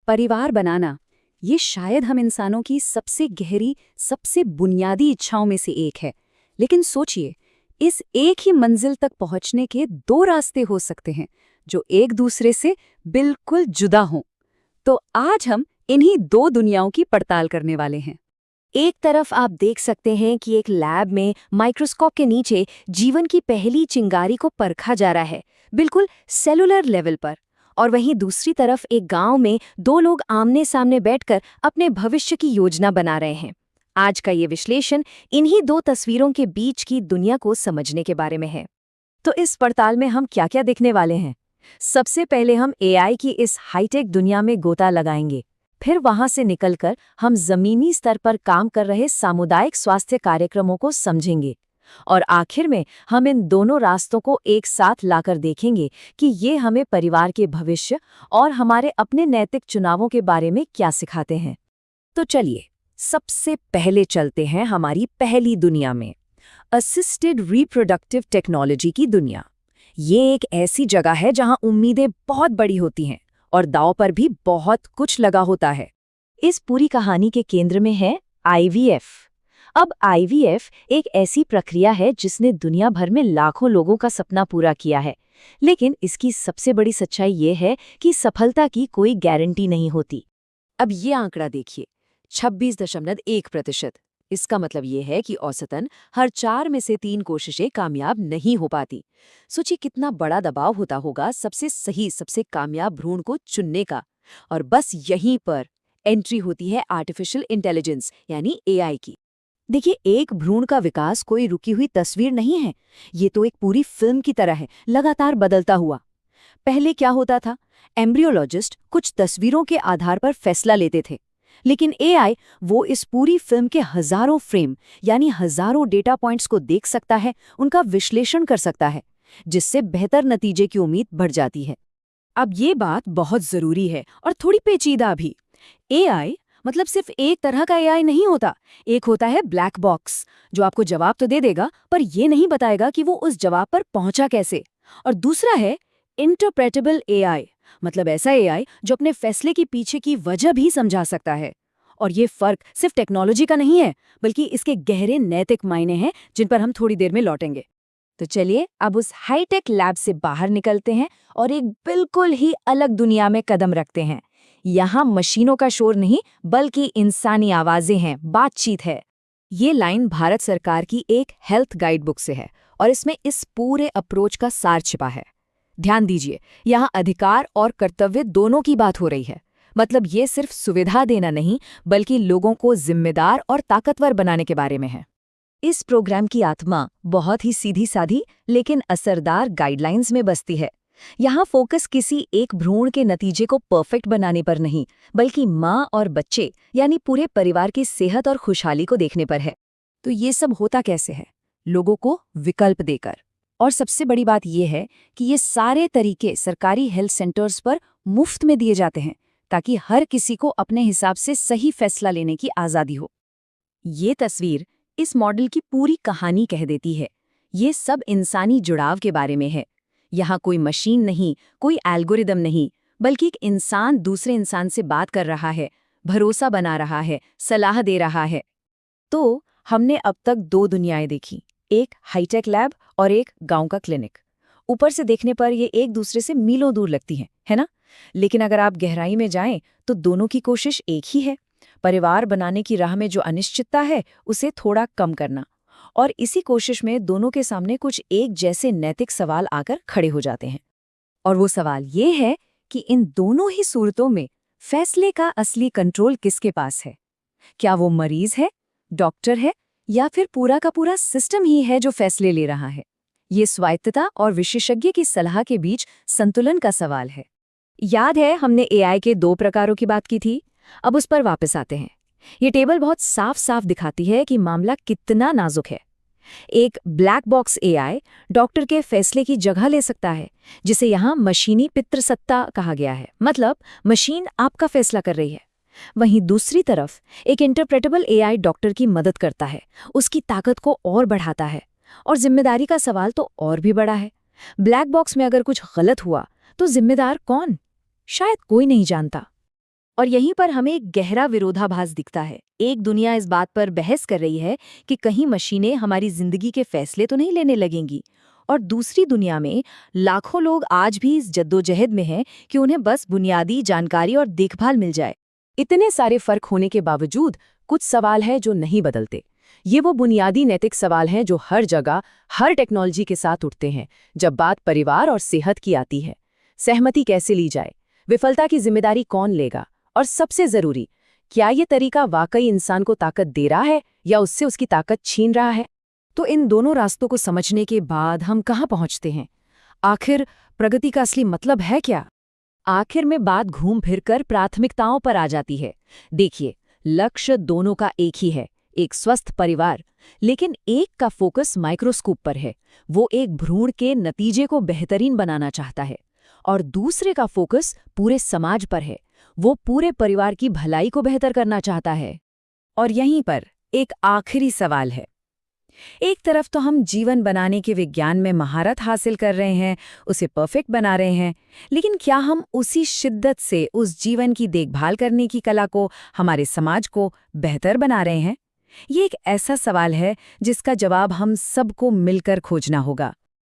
परिवार बनाना, ये शायद हम इंसानों की सबसे गहरी, सबसे बुनियादी इच्छाओं में से एक है। लेकिन सोचिए, इस एक ही मंजिल तक पहुंचने के दो रास्ते हो सकते हैं, जो एक दूसरे से बिल्कुल जुदा हों। तो आज हम इन्हीं दो दुनियाओं की पड़ताल करने वाले हैं। एक तरफ आप देख सकते हैं कि एक लैब में माइक्रोस्कोप के नीचे जीवन की पहली चिंगारी को परखा जा रहा है, बिल्कुल सेलुलर लेवल पर। और वहीं दूसरी तरफ एक गांव में दो लोग आमने सामने बैठकर अपने भविष्य की योजना बना रहे हैं। आज का ये विश्लेषण इन्हीं दो तस्वीरों के बीच की दुनिया को समझने के बारे में है। तो इस पड़ताल में हम क्या-क्या देखने वाले हैं? सबसे पहले हम एआई की इस हाईटेक दुनिया में गोता लगाएंगे। फिर वहां से निकलकर हम जमीनी स्तर पर काम कर रहे सामुदायिक स्वास्थ्य कार्यक्रमों को समझेंगे। और आखिर में हम इन दोनों रास्तों को एक साथ लाकर देखेंगे कि ये हमें परिवार के भविष्य और हमारे अपने नैतिक चुनावों के बारे में क्या सिखाते हैं। तो चलिए, सबसे पहले चलते हैं हमारी पहली दुनिया में, असिस्टेड रिप्रोडक्टिव टेक्नोलॉजी की दुनिया। ये एक ऐसी जगह है जहां उम्मीदें बहुत बड़ी होती हैं और दांव पर भी बहुत कुछ लगा होता है। इस पूरी कहानी के केंद्र में है आईवीएफ। अब आईवीएफ एक ऐसी प्रक्रिया है जिसने दुनिया भर में लाखों लोगों का सपना पूरा किया है। लेकिन इसकी सबसे बड़ी सच्चाई ये है कि सफलता की कोई गारंटी नहीं होती। अब ये आंकड़ा देखिए, 26.1%। इसका मतलब ये है कि औसतन हर 4 में से 3 कोशिशें कामयाब नहीं हो पाती। सोचिए कितना बड़ा दबाव होता होगा सबसे सही, सबसे कामयाब भ्रूण को चुनने का। और बस यहीं पर एंट्री होती है आर्टिफिशियल इंटेलिजेंस यानी एआई की। देखिए, एक भ्रूण का विकास कोई रुकी हुई तस्वीर नहीं है। ये तो एक पूरी फिल्म की तरह है, लगातार बदलता हुआ। पहले क्या होता था? एम्ब्रियोलॉजिस्ट कुछ तस्वीरों के आधार पर फैसला लेते थे, लेकिन एआई वो इस पूरी फिल्म के हजारों फ्रेम यानी हजारों डेटा पॉइंट्स को देख सकता है, उनका विश्लेषण कर सकता है, जिससे बेहतर नतीजे की उम्मीद बढ़ जाती है। अब ये बात बहुत जरूरी है और थोड़ी पेचीदा भी। एआई मतलब सिर्फ एक तरह का एआई नहीं होता। एक होता है ब्लैक बॉक्स, जो आपको जवाब तो दे देगा पर ये नहीं बताएगा कि वो उस जवाब पर पहुंचा कैसे। और दूसरा है इंटरप्रेटेबल एआई, मतलब ऐसा एआई जो अपने फैसले के पीछे की वजह भी समझा सकता है। और ये फर्क सिर्फ टेक्नोलॉजी का नहीं है, बल्कि इसके गहरे नैतिक मायने हैं, जिन पर हम थोड़ी देर में लौटेंगे। तो चलिए अब उस हाईटेक लैब से बाहर निकलते हैं और एक बिल्कुल ही अलग दुनिया में कदम रखते हैं। यहाँ मशीनों का शोर नहीं, बल्कि इंसानी आवाजें हैं, बातचीत है। ये लाइन भारत सरकार की एक हेल्थ गाइड बुक से है और इसमें इस पूरे अप्रोच का सार छिपा है। ध्यान दीजिए, यहाँ अधिकार और कर्तव्य दोनों की बात हो रही है। मतलब ये सिर्फ सुविधा देना नहीं, बल्कि लोगों को जिम्मेदार और ताकतवर बनाने के बारे में है। इस प्रोग्राम की आत्मा बहुत ही सीधी साधी लेकिन असरदार गाइडलाइंस में बसती है। यहाँ फोकस किसी एक भ्रूण के नतीजे को परफेक्ट बनाने पर नहीं, बल्कि माँ और बच्चे यानी पूरे परिवार की सेहत और खुशहाली को देखने पर है। तो ये सब होता कैसे है? लोगों को विकल्प देकर। और सबसे बड़ी बात यह है कि ये सारे तरीके सरकारी हेल्थ सेंटर्स पर मुफ्त में दिए जाते हैं, ताकि हर किसी को अपने हिसाब से सही फैसला लेने की आज़ादी हो। ये तस्वीर इस मॉडल की पूरी कहानी कह देती है। ये सब इंसानी जुड़ाव के बारे में है। यहाँ कोई मशीन नहीं, कोई एल्गोरिदम नहीं, बल्कि एक इंसान दूसरे इंसान से बात कर रहा है, भरोसा बना रहा है, सलाह दे रहा है। तो हमने अब तक दो दुनियाएं देखी, एक हाईटेक लैब और एक गांव का क्लिनिक। ऊपर से देखने पर ये एक दूसरे से मीलों दूर लगती हैं, है ना? लेकिन अगर आप गहराई में जाएं तो दोनों की कोशिश एक ही है, परिवार बनाने की राह में जो अनिश्चितता है उसे थोड़ा कम करना। और इसी कोशिश में दोनों के सामने कुछ एक जैसे नैतिक सवाल आकर खड़े हो जाते हैं। और वो सवाल ये है कि इन दोनों ही सूरतों में फैसले का असली कंट्रोल किसके पास है? क्या वो मरीज है, डॉक्टर है, या फिर पूरा का पूरा सिस्टम ही है जो फैसले ले रहा है? ये स्वायत्तता और विशेषज्ञ की सलाह के बीच संतुलन का सवाल है। याद है हमने एआई के 2 प्रकारों की बात की थी? अब उस पर वापस आते हैं। ये टेबल बहुत साफ साफ दिखाती है कि मामला कितना नाजुक है। एक ब्लैक बॉक्स एआई डॉक्टर के फैसले की जगह ले सकता है, जिसे यहाँ मशीनी पितृसत्ता कहा गया है, मतलब मशीन आपका फैसला कर रही है। वहीं दूसरी तरफ एक इंटरप्रेटेबल एआई डॉक्टर की मदद करता है, उसकी ताकत को और बढ़ाता है। और जिम्मेदारी का सवाल तो और भी बड़ा है। ब्लैक बॉक्स में अगर कुछ गलत हुआ तो जिम्मेदार कौन? शायद कोई नहीं जानता। और यहीं पर हमें एक गहरा विरोधाभास दिखता है। एक दुनिया इस बात पर बहस कर रही है कि कहीं मशीनें हमारी जिंदगी के फैसले तो नहीं लेने लगेंगी, और दूसरी दुनिया में लाखों लोग आज भी इस जद्दोजहद में हैं कि उन्हें बस बुनियादी जानकारी और देखभाल मिल जाए। इतने सारे फर्क होने के बावजूद कुछ सवाल हैं जो नहीं बदलते। ये वो बुनियादी नैतिक सवाल हैं जो हर जगह, हर टेक्नोलॉजी के साथ उठते हैं। जब बात परिवार और सेहत की आती है, सहमति कैसे ली जाए, विफलता की जिम्मेदारी कौन लेगा, और सबसे जरूरी, क्या ये तरीका वाकई इंसान को ताकत दे रहा है या उससे उसकी ताकत छीन रहा है? तो इन दोनों रास्तों को समझने के बाद हम कहाँ पहुँचते हैं? आखिर प्रगति का असली मतलब है क्या? आखिर में बात घूम फिरकर प्राथमिकताओं पर आ जाती है। देखिए, लक्ष्य दोनों का एक ही है, एक स्वस्थ परिवार। लेकिन एक का फोकस माइक्रोस्कोप पर है, वो एक भ्रूण के नतीजे को बेहतरीन बनाना चाहता है, और दूसरे का फोकस पूरे समाज पर है, वो पूरे परिवार की भलाई को बेहतर करना चाहता है। और यहीं पर एक आखिरी सवाल है। एक तरफ तो हम जीवन बनाने के विज्ञान में महारत हासिल कर रहे हैं, उसे परफेक्ट बना रहे हैं, लेकिन क्या हम उसी शिद्दत से उस जीवन की देखभाल करने की कला को, हमारे समाज को बेहतर बना रहे हैं? ये एक ऐसा सवाल है जिसका जवाब हम सबको मिलकर खोजना होगा।